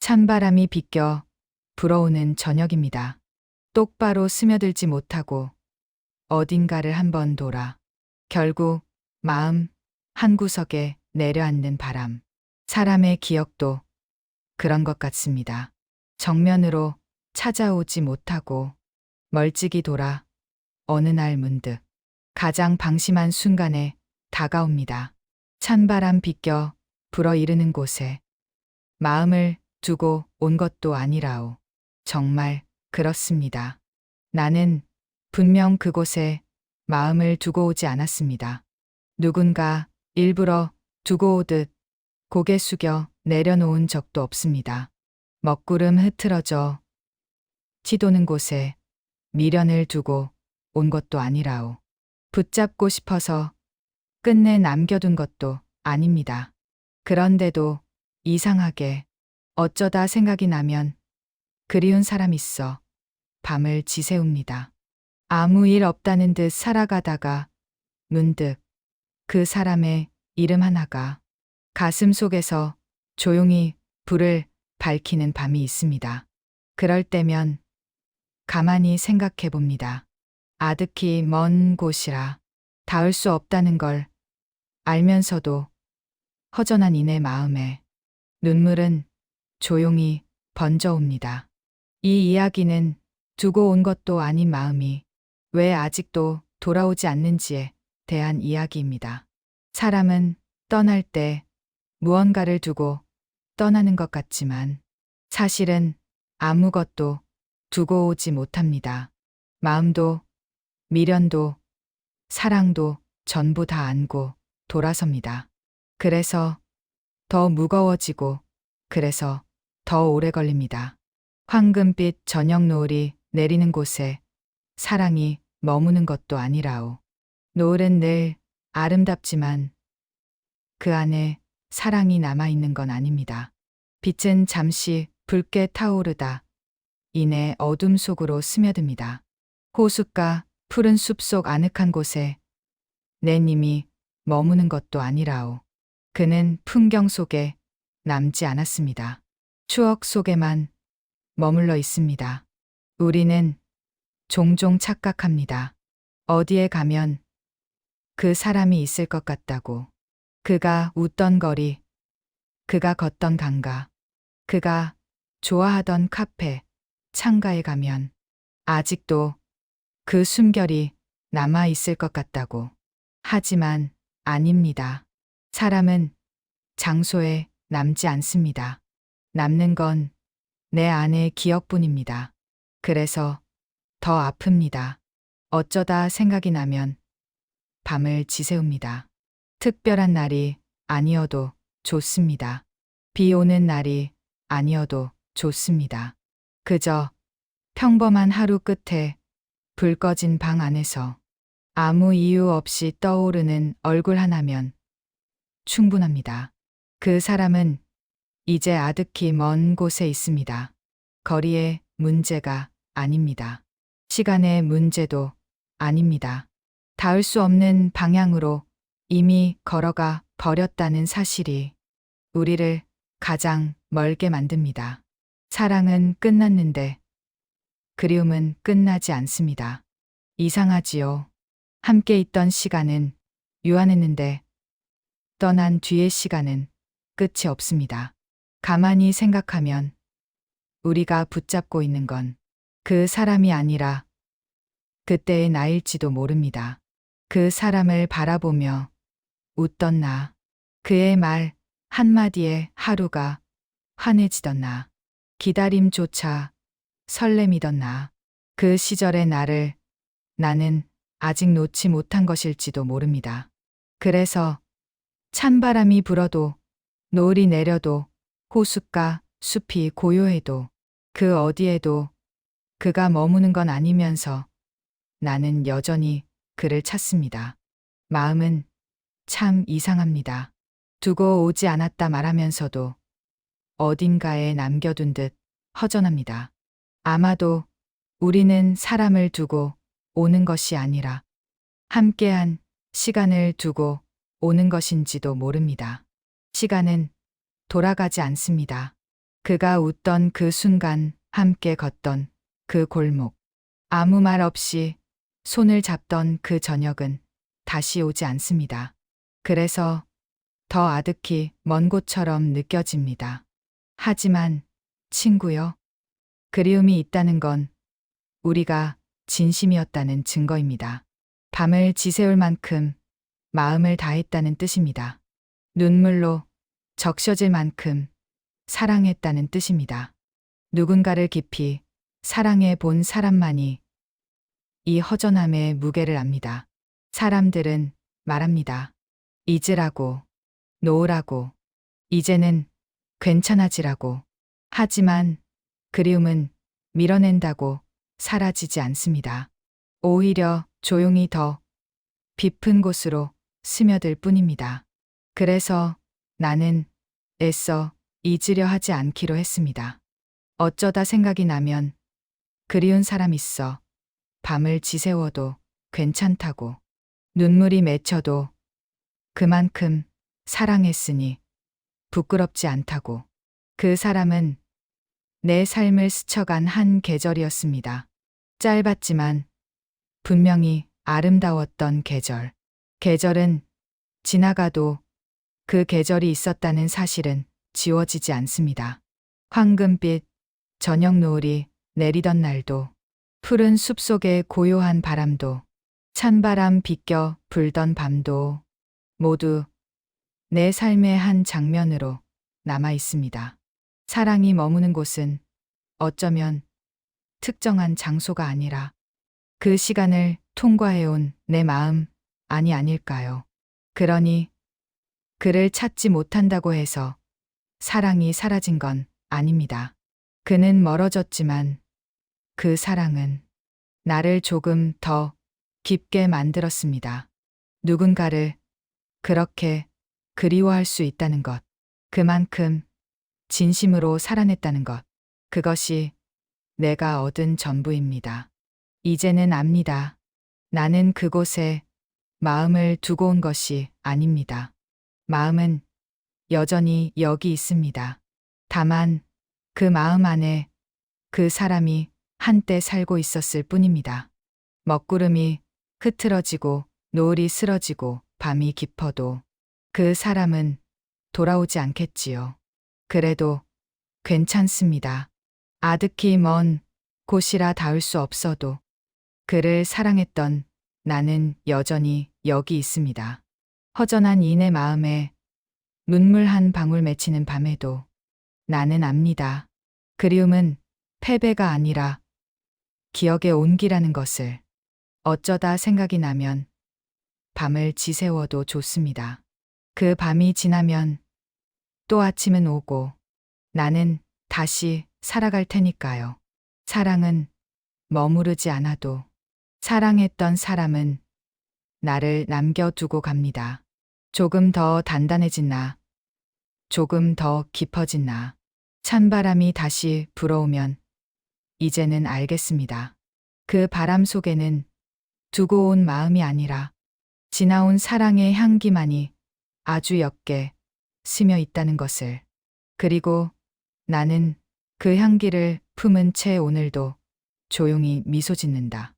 찬바람이 비껴 불어오는 저녁입니다. 똑바로 스며들지 못하고 어딘가를 한번 돌아 결국 마음 한구석에 내려앉는 바람. 사람의 기억도 그런 것 같습니다. 정면으로 찾아오지 못하고 멀찍이 돌아 어느 날 문득 가장 방심한 순간에 다가옵니다. 찬바람 비껴 불어이르는 곳에 마음을 두고 온 것도 아니라오. 정말 그렇습니다. 나는 분명 그곳에 마음을 두고 오지 않았습니다. 누군가 일부러 두고 오듯 고개 숙여 내려놓은 적도 없습니다. 먹구름 흐트러져 치도는 곳에 미련을 두고 온 것도 아니라오. 붙잡고 싶어서 끝내 남겨둔 것도 아닙니다. 그런데도 이상하게 어쩌다 생각이 나면 그리운 사람 있어 밤을 지새웁니다. 아무 일 없다는 듯 살아가다가 문득 그 사람의 이름 하나가 가슴 속에서 조용히 불을 밝히는 밤이 있습니다. 그럴 때면 가만히 생각해 봅니다. 아득히 먼 곳이라 닿을 수 없다는 걸 알면서도 허전한 이내 마음에 눈물은 조용히 번져옵니다. 이 이야기는 두고 온 것도 아닌 마음이 왜 아직도 돌아오지 않는지에 대한 이야기입니다. 사람은 떠날 때 무언가를 두고 떠나는 것 같지만 사실은 아무것도 두고 오지 못합니다. 마음도 미련도 사랑도 전부 다 안고 돌아섭니다. 그래서 더 무거워지고 그래서 더 오래 걸립니다. 황금빛 저녁 노을이 내리는 곳에 사랑이 머무는 것도 아니라오. 노을은 늘 아름답지만 그 안에 사랑이 남아있는 건 아닙니다. 빛은 잠시 붉게 타오르다 이내 어둠 속으로 스며듭니다. 호숫가 푸른 숲속 아늑한 곳에 내 님이 머무는 것도 아니라오. 그는 풍경 속에 남지 않았습니다. 추억 속에만 머물러 있습니다. 우리는 종종 착각합니다. 어디에 가면 그 사람이 있을 것 같다고. 그가 웃던 거리, 그가 걷던 강가, 그가 좋아하던 카페, 창가에 가면 아직도 그 숨결이 남아 있을 것 같다고. 하지만 아닙니다. 사람은 장소에 남지 않습니다. 남는 건 내 안의 기억뿐입니다. 그래서 더 아픕니다. 어쩌다 생각이 나면 밤을 지새웁니다. 특별한 날이 아니어도 좋습니다. 비 오는 날이 아니어도 좋습니다. 그저 평범한 하루 끝에 불 꺼진 방 안에서 아무 이유 없이 떠오르는 얼굴 하나면 충분합니다. 그 사람은 이제 아득히 먼 곳에 있습니다. 거리의 문제가 아닙니다. 시간의 문제도 아닙니다. 닿을 수 없는 방향으로 이미 걸어가 버렸다는 사실이 우리를 가장 멀게 만듭니다. 사랑은 끝났는데 그리움은 끝나지 않습니다. 이상하지요. 함께 있던 시간은 유한했는데 떠난 뒤의 시간은 끝이 없습니다. 가만히 생각하면 우리가 붙잡고 있는 건 그 사람이 아니라 그때의 나일지도 모릅니다. 그 사람을 바라보며 웃던 나, 그의 말 한마디에 하루가 환해지던 나, 기다림조차 설렘이던 나, 그 시절의 나를 나는 아직 놓지 못한 것일지도 모릅니다. 그래서 찬바람이 불어도 노을이 내려도 호숫가 숲이 고요해도 그 어디에도 그가 머무는 건 아니면서 나는 여전히 그를 찾습니다. 마음은 참 이상합니다. 두고 오지 않았다 말하면서도 어딘가에 남겨둔 듯 허전합니다. 아마도 우리는 사람을 두고 오는 것이 아니라 함께한 시간을 두고 오는 것인지도 모릅니다. 시간은 돌아가지 않습니다. 그가 웃던 그 순간, 함께 걷던 그 골목, 아무 말 없이 손을 잡던 그 저녁은 다시 오지 않습니다. 그래서 더 아득히 먼 곳처럼 느껴집니다. 하지만 친구요, 그리움이 있다는 건 우리가 진심이었다는 증거입니다. 밤을 지새울 만큼 마음을 다했다는 뜻입니다. 눈물로 적셔질 만큼 사랑했다는 뜻입니다. 누군가를 깊이 사랑해 본 사람만이 이 허전함의 무게를 압니다. 사람들은 말합니다. 잊으라고, 놓으라고, 이제는 괜찮아지라고. 하지만 그리움은 밀어낸다고 사라지지 않습니다. 오히려 조용히 더 깊은 곳으로 스며들 뿐입니다. 그래서 나는 애써 잊으려 하지 않기로 했습니다. 어쩌다 생각이 나면 그리운 사람 있어 밤을 지새워도 괜찮다고, 눈물이 맺혀도 그만큼 사랑했으니 부끄럽지 않다고. 그 사람은 내 삶을 스쳐간 한 계절이었습니다. 짧았지만 분명히 아름다웠던 계절. 계절은 지나가도 그 계절이 있었다는 사실은 지워지지 않습니다. 황금빛 저녁 노을이 내리던 날도, 푸른 숲속의 고요한 바람도, 찬바람 비껴 불던 밤도 모두 내 삶의 한 장면으로 남아 있습니다. 사랑이 머무는 곳은 어쩌면 특정한 장소가 아니라 그 시간을 통과해온 내 마음 안이 아닐까요? 그러니 그를 찾지 못한다고 해서 사랑이 사라진 건 아닙니다. 그는 멀어졌지만 그 사랑은 나를 조금 더 깊게 만들었습니다. 누군가를 그렇게 그리워할 수 있다는 것, 그만큼 진심으로 사랑했다는 것, 그것이 내가 얻은 전부입니다. 이제는 압니다. 나는 그곳에 마음을 두고 온 것이 아닙니다. 마음은 여전히 여기 있습니다. 다만 그 마음 안에 그 사람이 한때 살고 있었을 뿐입니다. 먹구름이 흐트러지고 노을이 쓰러지고 밤이 깊어도 그 사람은 돌아오지 않겠지요. 그래도 괜찮습니다. 아득히 먼 곳이라 닿을 수 없어도 그를 사랑했던 나는 여전히 여기 있습니다. 허전한 이내 마음에 눈물 한 방울 맺히는 밤에도 나는 압니다. 그리움은 패배가 아니라 기억의 온기라는 것을. 어쩌다 생각이 나면 밤을 지새워도 좋습니다. 그 밤이 지나면 또 아침은 오고 나는 다시 살아갈 테니까요. 사랑은 머무르지 않아도 사랑했던 사람은 나를 남겨두고 갑니다. 조금 더 단단해진 나, 조금 더 깊어진 나. 찬바람이 다시 불어오면 이제는 알겠습니다. 그 바람 속에는 두고 온 마음이 아니라 지나온 사랑의 향기만이 아주 옅게 스며 있다는 것을. 그리고 나는 그 향기를 품은 채 오늘도 조용히 미소 짓는다.